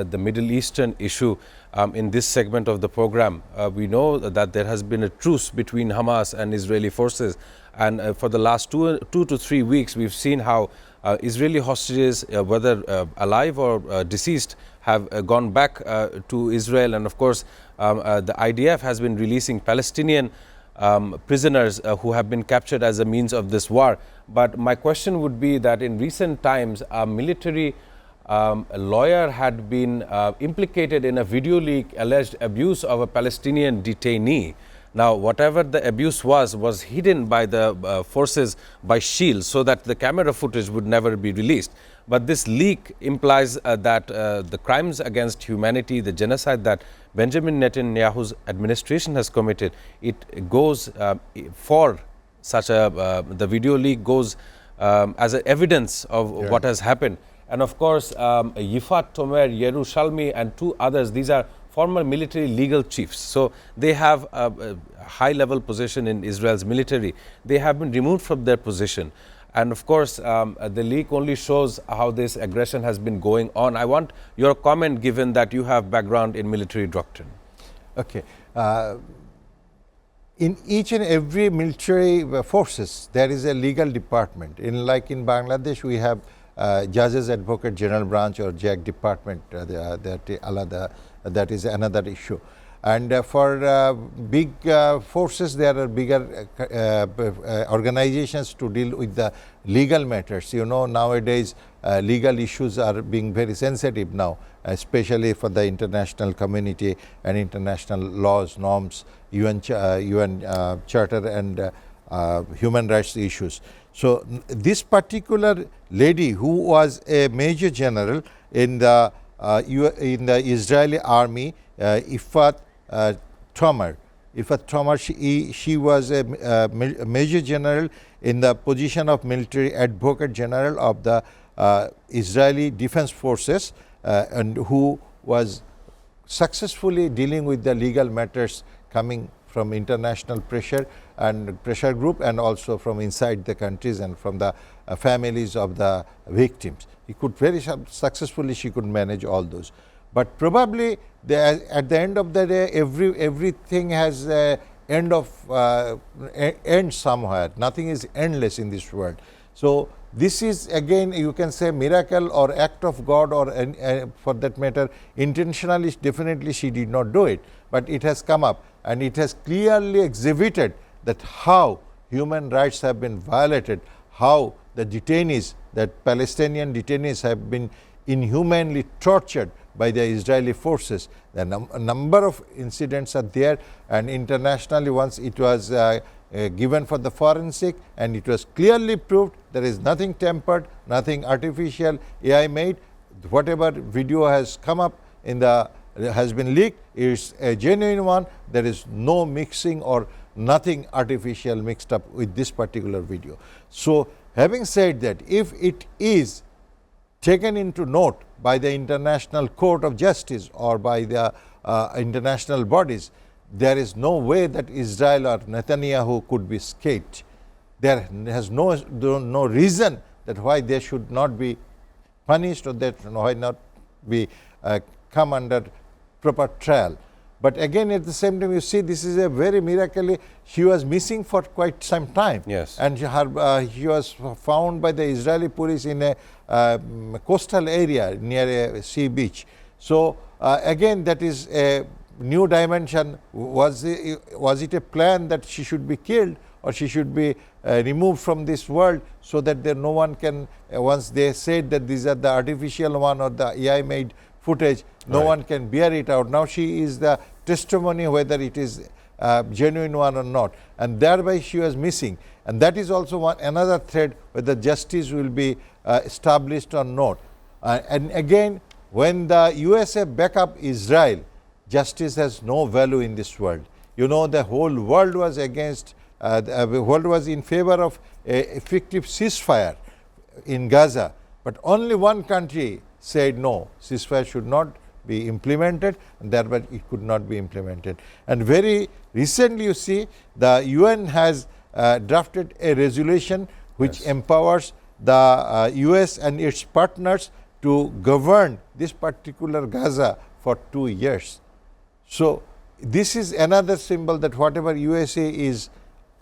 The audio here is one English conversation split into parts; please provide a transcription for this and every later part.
the Middle Eastern issue in this segment of the program. We know that there has been a truce between Hamas and Israeli forces, and for the last two to 3 weeks we've seen how Israeli hostages, whether alive or deceased, have gone back to Israel, and of course the IDF has been releasing Palestinian prisoners who have been captured as a means of this war. But my question would be that in recent times a military lawyer had been implicated in a video leak alleged abuse of a Palestinian detainee. Now, whatever the abuse was hidden by the forces by shields so that the camera footage would never be released. But this leak implies that the crimes against humanity, the genocide that Benjamin Netanyahu's administration has committed, it goes for such a, the video leak goes as a evidence of what has happened. And of course, Yifat Tomer, Yerushalmi and 2 others, these are former military legal chiefs. So they have a high level position in Israel's military. They have been removed from their position. And of course, the leak only shows how this aggression has been going on. I want your comment, given that you have background in military doctrine. Okay. In each and every military forces, there is a legal department. Like in Bangladesh, we have Judges Advocate General Branch or JAG department, that is another issue. And for big forces, there are bigger organizations to deal with the legal matters. You know, nowadays legal issues are being very sensitive now, especially for the international community and international laws, norms, UN Charter and human rights issues. So this particular lady, who was a major general in the Israeli army, Yifat Tomer. She was a major general in the position of military advocate general of the Israeli Defense Forces, and who was successfully dealing with the legal matters coming from international pressure and pressure group, and also from inside the countries and from the families of the victims. He could very successfully, she could manage all those. But probably at the end of the day, everything has a end somewhere. Nothing is endless in this world. So this is again, you can say, miracle or act of God, or for that matter intentionally. Definitely she did not do it, but it has come up and it has clearly exhibited that how human rights have been violated, how the detainees, that Palestinian detainees, have been inhumanly tortured by the Israeli forces. The number of incidents are there, and internationally once it was given for the forensic, and it was clearly proved there is nothing tempered, nothing artificial, AI made. Whatever video has come up has been leaked is a genuine one. There is no mixing or nothing artificial mixed up with this particular video. So having said that, if it is taken into note by the International Court of Justice or by the international bodies, there is no way that Israel or Netanyahu could be escaped. There has no reason that why they should not be punished, or that why not be come under proper trial. But again, at the same time, you see, this is a very miracle. She was missing for quite some time. Yes. And she was found by the Israeli police in a coastal area near a sea beach. So again, that is a new dimension. Was it a plan that she should be killed, or she should be removed from this world, so that no one can, once they said that these are the artificial one or the AI made footage, no one can bear it out. Now she is the testimony whether it is genuine one or not, and thereby she was missing. And that is also another thread whether justice will be established or not. And again, when the USA back up Israel, justice has no value in this world. You know, the whole world was against, the world was in favor of a effective ceasefire in Gaza, but only one country said no, ceasefire should not be implemented, and thereby it could not be implemented. And very recently, you see, the UN has drafted a resolution which empowers the US and its partners to govern this particular Gaza for 2 years. So, this is another symbol that whatever USA is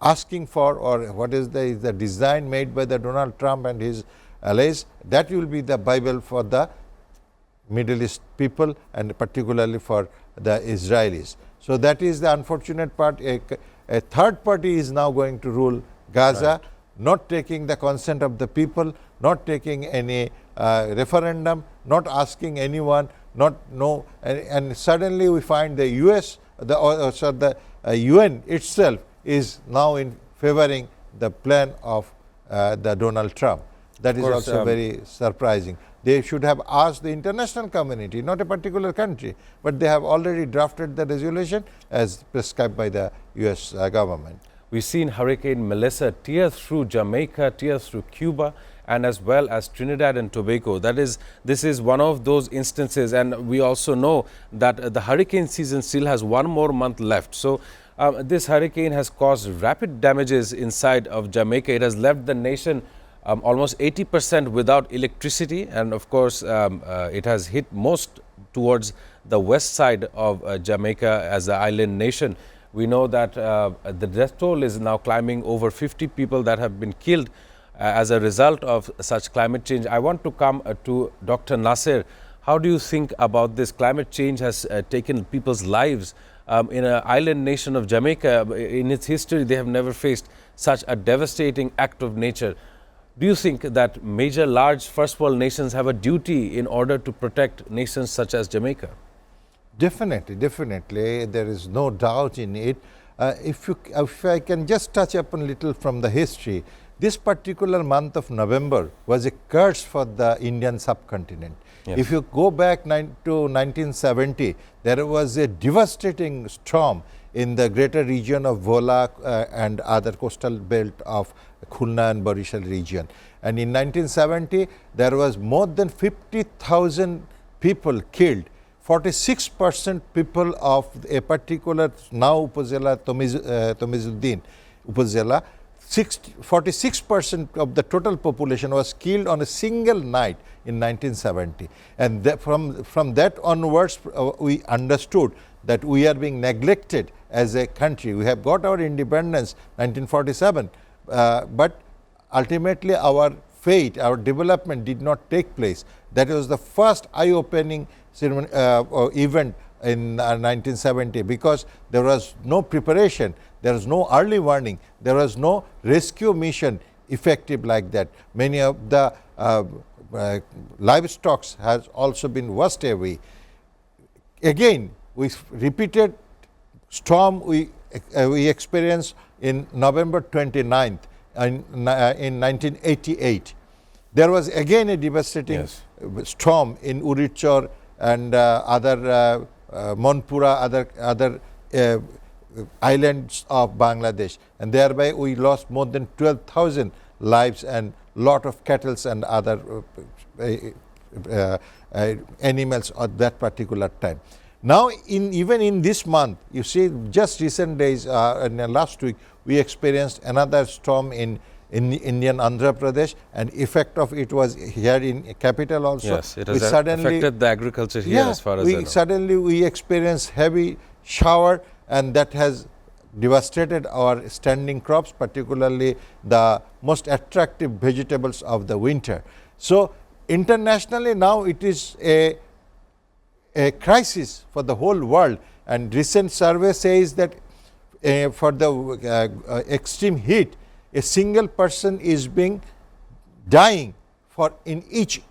asking for, or what is the design made by the Donald Trump and his allies, that will be the Bible for the Middle East people and particularly for the Israelis. So, that is the unfortunate part. A third party is now going to rule Gaza, right, not taking the consent of the people, not taking any referendum, not asking anyone, and suddenly we find the US, the UN itself is now in favoring the plan of the Donald Trump. That is also very surprising. They should have asked the international community, not a particular country, but they have already drafted the resolution as prescribed by the US government. We've seen Hurricane Melissa tear through Jamaica, tear through Cuba, and as well as Trinidad and Tobago. This is one of those instances, and we also know that the hurricane season still has 1 more month left. So this hurricane has caused rapid damages inside of Jamaica. It has left the nation almost 80% without electricity, and of course it has hit most towards the west side of Jamaica as an island nation. We know that the death toll is now climbing over 50 people that have been killed as a result of such climate change. I want to come to Dr. Nasir. How do you think about this? Climate change has taken people's lives in an island nation of Jamaica. In its history, they have never faced such a devastating act of nature. Do you think that major, large first world nations have a duty in order to protect nations such as Jamaica? Definitely, definitely. There is no doubt in it. If I can just touch upon a little from the history, this particular month of November was a curse for the Indian subcontinent. Yes. If you go back to 1970, there was a devastating storm in the greater region of Vola and other coastal belt of Khulna and Barishal region. And in 1970, there was more than 50,000 people killed. 46% people of a particular now Upazila Tomizuddin Upazila, 46% of the total population was killed on a single night in 1970. And from that onwards, we understood that we are being neglected as a country. We have got our independence 1947, but ultimately our fate, our development did not take place. That was the first eye-opening event in 1970, because there was no preparation, there was no early warning, there was no rescue mission effective like that. Many of the livestock has also been washed away. Again, we repeated storm we experienced in November 29th in 1988. There was again a devastating storm in Urichor and other Monpura, other islands of Bangladesh, and thereby we lost more than 12,000 lives and lot of cattle and other animals at that particular time. Now, even in this month, you see, just recent days, in last week, we experienced another storm in Indian Andhra Pradesh, and effect of it was here in capital also. Yes, it has affected the agriculture here, as far as I know. Suddenly we experienced heavy shower, and that has devastated our standing crops, particularly the most attractive vegetables of the winter. So internationally now it is a crisis for the whole world, and recent survey says that for the extreme heat, a single person is dying in each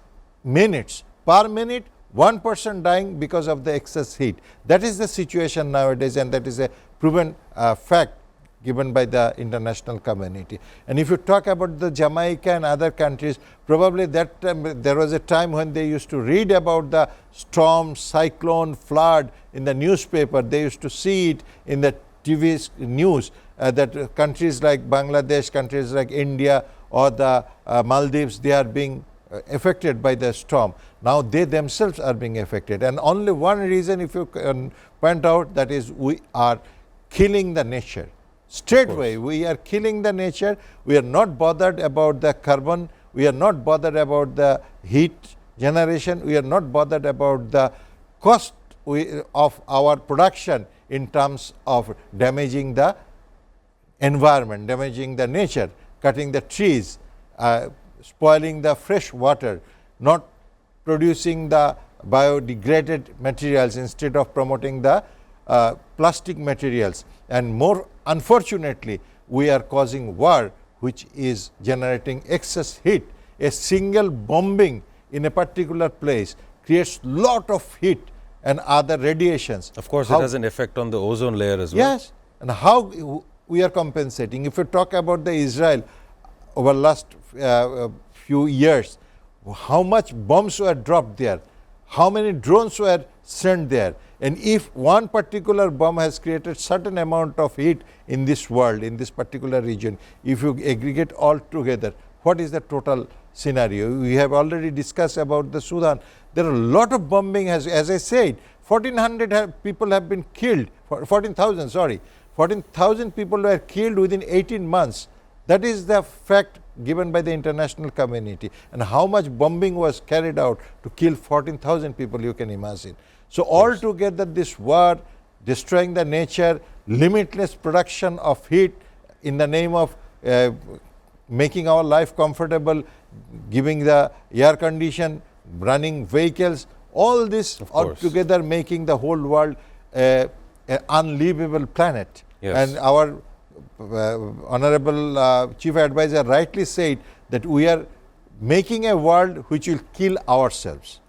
minutes. Per minute, one person dying because of the excess heat. That is the situation nowadays, and that is a proven fact given by the international community. And if you talk about the Jamaica and other countries, probably that time, there was a time when they used to read about the storm, cyclone, flood in the newspaper. They used to see it in the TV news, that countries like Bangladesh, countries like India or the Maldives, they are being affected by the storm. Now they themselves are being affected, and only one reason, if you can point out, that is we are killing the nature. Straightway, we are killing the nature. We are not bothered about the carbon. We are not bothered about the heat generation, we are not bothered about the cost of our production in terms of damaging the environment, damaging the nature, cutting the trees, spoiling the fresh water, not producing the biodegraded materials instead of promoting the plastic materials. And more unfortunately, we are causing war which is generating excess heat. A single bombing in a particular place creates lot of heat and other radiations. Of course, it has an effect on the ozone layer as well. Yes, and how we are compensating. If you talk about the Israel over last few years, how much bombs were dropped there, how many drones were sent there, and if one particular bomb has created certain amount of heat in this world, in this particular region, if you aggregate all together, what is the total scenario? We have already discussed about the Sudan. There are a lot of bombing, as I said, 1400 people have been killed, 14,000, sorry, 14,000 people were killed within 18 months. That is the fact given by the international community. And how much bombing was carried out to kill 14,000 people, you can imagine. So altogether this war, destroying the nature, limitless production of heat in the name of making our life comfortable, giving the air condition, running vehicles, all this altogether making the whole world an unlivable planet. Yes. And our Honorable Chief Advisor rightly said that we are making a world which will kill ourselves.